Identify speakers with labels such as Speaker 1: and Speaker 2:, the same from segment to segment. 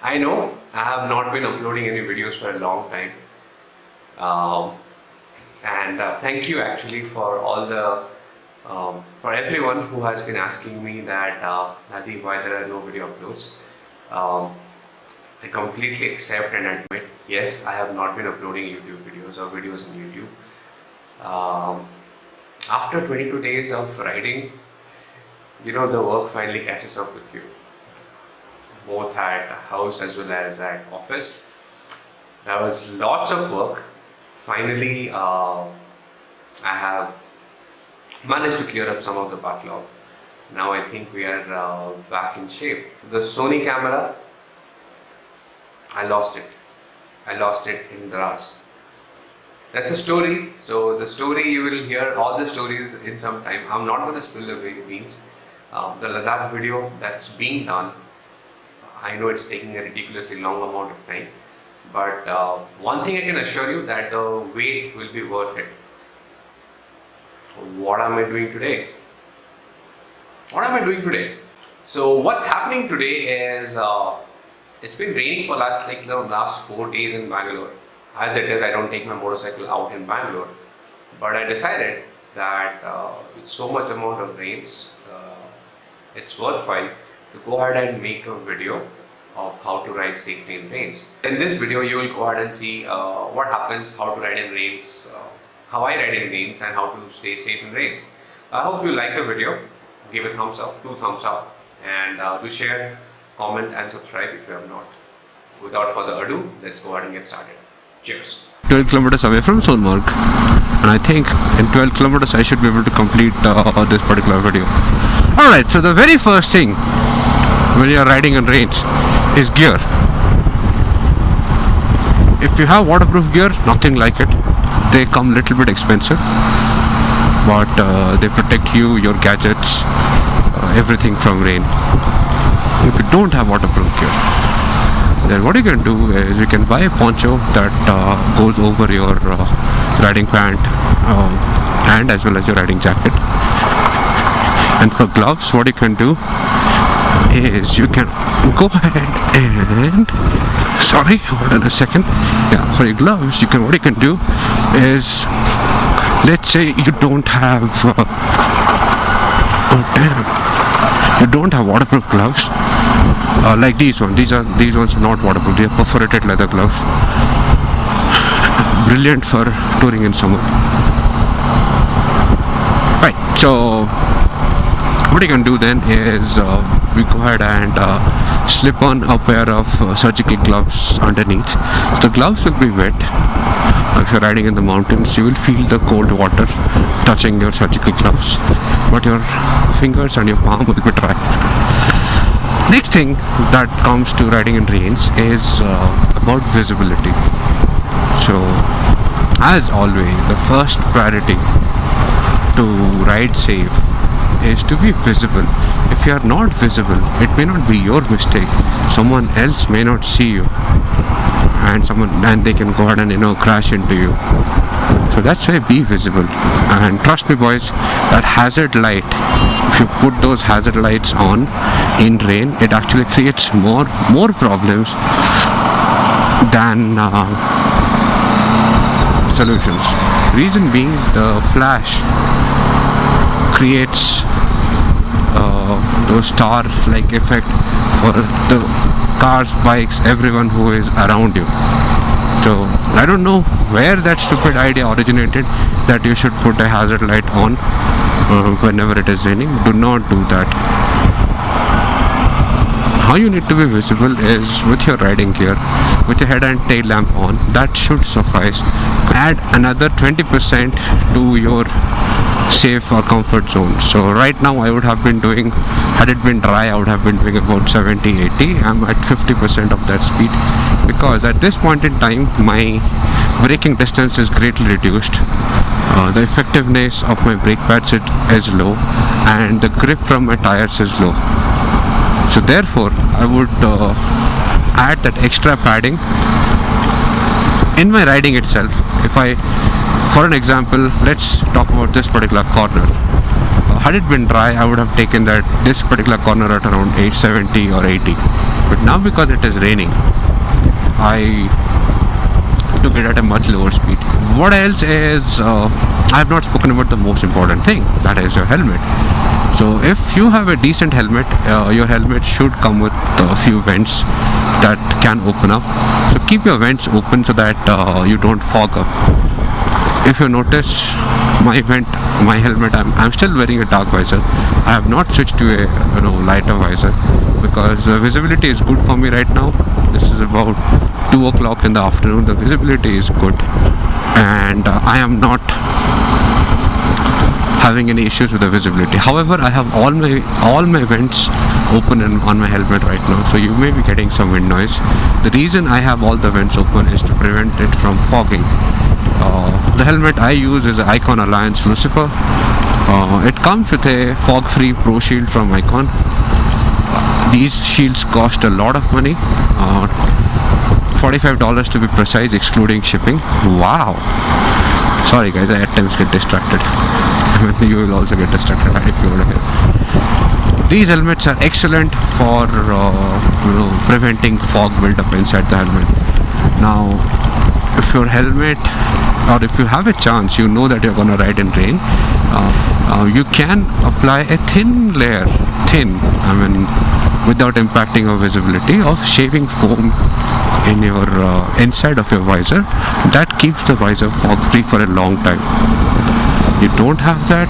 Speaker 1: I know I have not been uploading any videos for a long time. And thank you actually for all the for everyone who has been asking me that Adi, why there are no video uploads. I completely accept and admit, yes, I have not been uploading YouTube videos or videos on YouTube. After 22 days of writing, the work finally catches up with you, both at house as well as at office. There was lots of work. Finally, I have managed to clear up some of the backlog. Now I think we are back in shape. The Sony camera, I lost it. I lost it in Dras. That's a story. So the story, you will hear all the stories in some time. I'm not going to spill the beans. The Ladakh video that's being done, I know it's taking a ridiculously long amount of time, but one thing I can assure you, that the wait will be worth it. What am I doing today? So what's happening today is it's been raining for last 4 days in Bangalore. As it is, I don't take my motorcycle out in Bangalore, but I decided that with so much amount of rains, it's worthwhile to go ahead and make a video of how to ride safely in rains. In this video, you will go ahead and see what happens, how to ride in rains, how I ride in rains, and how to stay safe in rains. I hope you like the video. Give a thumbs up, 2 thumbs up, and do share, comment, and subscribe if you have not. Without further ado, let's go ahead and get started. Cheers.
Speaker 2: 12 kilometers away from Sonmarg, and I think in 12 kilometers I should be able to complete this particular video. Alright, so the very first thing when you are riding in rains is gear. If you have waterproof gear, nothing like it. They come little bit expensive, but they protect you, your gadgets, everything from rain. If you don't have waterproof gear, then what you can do is you can buy a poncho that goes over your riding pant and as well as your riding jacket. And for gloves, what you can do is you can go ahead and hold on a second. Yeah, for your gloves, what you can do is, let's say you don't have you don't have waterproof gloves like these ones. These ones are not waterproof. They are perforated leather gloves. Brilliant for touring in summer. Right, so what you can do then is we go ahead and slip on a pair of surgical gloves underneath. So the gloves will be wet. If you're riding in the mountains, you will feel the cold water touching your surgical gloves, but your fingers and your palm will be dry. Next thing that comes to riding in rains is about visibility. So as always, the first priority to ride safe is to be visible. If you are not visible, it may not be your mistake. Someone else may not see you, and they can go ahead and crash into you. So that's why be visible. And trust me, boys, that hazard light, if you put those hazard lights on in rain, it actually creates more problems than solutions. Reason being, the flash creates those star-like effect for the cars, bikes, everyone who is around you. So I don't know where that stupid idea originated, that you should put a hazard light on whenever it is raining. Do not do that. How you need to be visible is with your riding gear, with your head and tail lamp on. That should suffice. Add another 20% to your safe or comfort zone. So right now I would have been doing, had it been dry, I would have been doing about 70-80. I'm at 50% of that speed, because at this point in time my braking distance is greatly reduced. The effectiveness of my brake pads is low, and the grip from my tires is low. So therefore I would add that extra padding in my riding itself. For an example, let's talk about this particular corner. Had it been dry, I would have taken this particular corner at around 870 or 80. But now because it is raining, I took it at a much lower speed. What else is, I have not spoken about the most important thing, that is your helmet. So if you have a decent helmet, your helmet should come with a few vents that can open up. So keep your vents open so that you don't fog up. If you notice, my helmet, I'm still wearing a dark visor. I have not switched to a lighter visor because visibility is good for me right now. This is about 2 o'clock in the afternoon. The visibility is good, and I am not having any issues with the visibility. However, I have all my vents open on my helmet right now, so you may be getting some wind noise. The reason I have all the vents open is to prevent it from fogging. The helmet I use is the Icon Alliance Lucifer. It comes with a fog-free Pro Shield from Icon. These shields cost a lot of money, $45 to be precise, excluding shipping. Wow. Sorry guys, I at times get distracted. You will also get distracted if you over here. These helmets are excellent for preventing fog build-up inside the helmet. Now, if your helmet, or if you have a chance, you know that you're going to ride in rain, you can apply a thin layer, without impacting your visibility, of shaving foam in your inside of your visor. That keeps the visor fog free for a long time. You don't have that,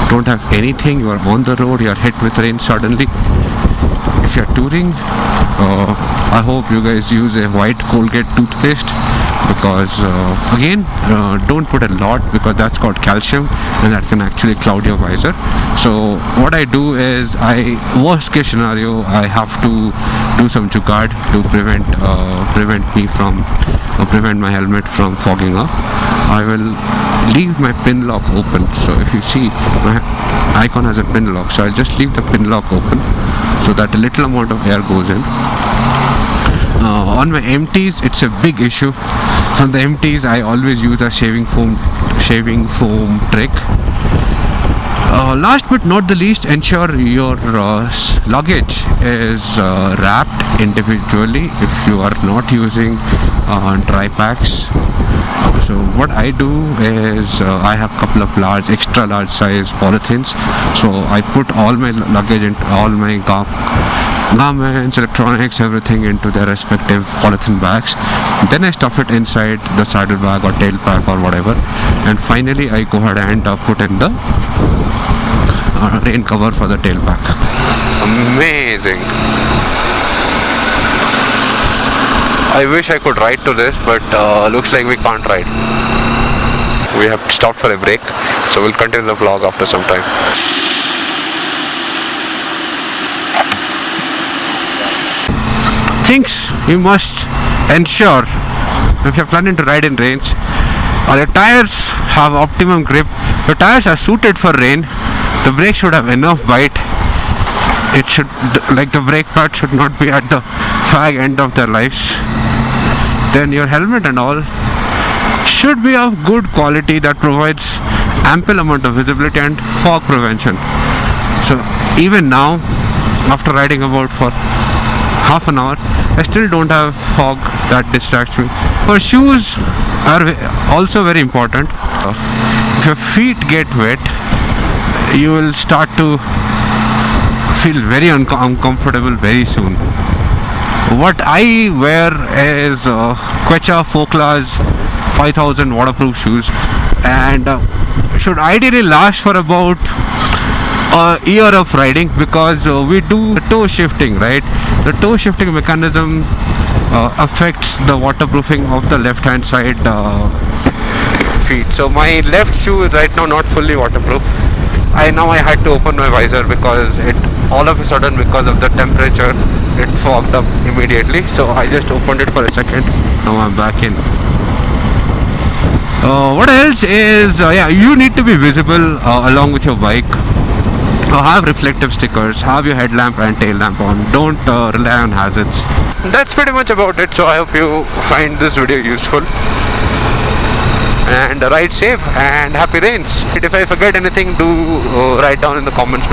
Speaker 2: don't have anything, you are on the road, you are hit with rain suddenly. If you are touring, I hope you guys use a white Colgate toothpaste, because again, don't put a lot, because that's got calcium and that can actually cloud your visor. So what I do is, worst case scenario, I have to do some jugaad to prevent my helmet from fogging up. I will leave my pin lock open. So if you see, my Icon has a pin lock, so I'll just leave the pin lock open so that a little amount of air goes in. On my empties, it's a big issue. So on the empties, I always use a shaving foam trick. Last but not the least, ensure your luggage is wrapped individually if you are not using dry packs. So what I do is, I have a couple of extra large size polythenes. So I put all my luggage into all my garments, electronics, everything into their respective polythene bags. Then I stuff it inside the saddle bag or tail pack or whatever, and finally I go ahead and put in the rain cover for the tail pack. Amazing. I wish I could ride to this, but looks like we can't ride. We have stopped for a break, so we'll continue the vlog after some time. Things you must ensure if you're planning to ride in rains: your tires have optimum grip. Your tires are suited for rain. The brake should have enough bite. It should, like, the brake pad should not be at the fag end of their lives. Then your helmet and all should be of good quality that provides ample amount of visibility and fog prevention. So even now, after riding about for half an hour, I still don't have fog that distracts me. For shoes are also very important. If your feet get wet, you will start to feel very uncomfortable very soon. What I wear is Quechua Folklaz 5000 waterproof shoes, and should ideally last for about a year of riding, because we do toe shifting, right? The toe shifting mechanism affects the waterproofing of the left hand side feet. So my left shoe is right now not fully waterproof. I had to open my visor because all of a sudden, because of the temperature, it fogged up immediately. So I just opened it for a second. Now I'm back in. What else is, you need to be visible along with your bike. Have reflective stickers, have your headlamp and tail lamp on. Don't rely on hazards. That's pretty much about it. So I hope you find this video useful, and ride safe and happy rains. If I forget anything, do write down in the comments below.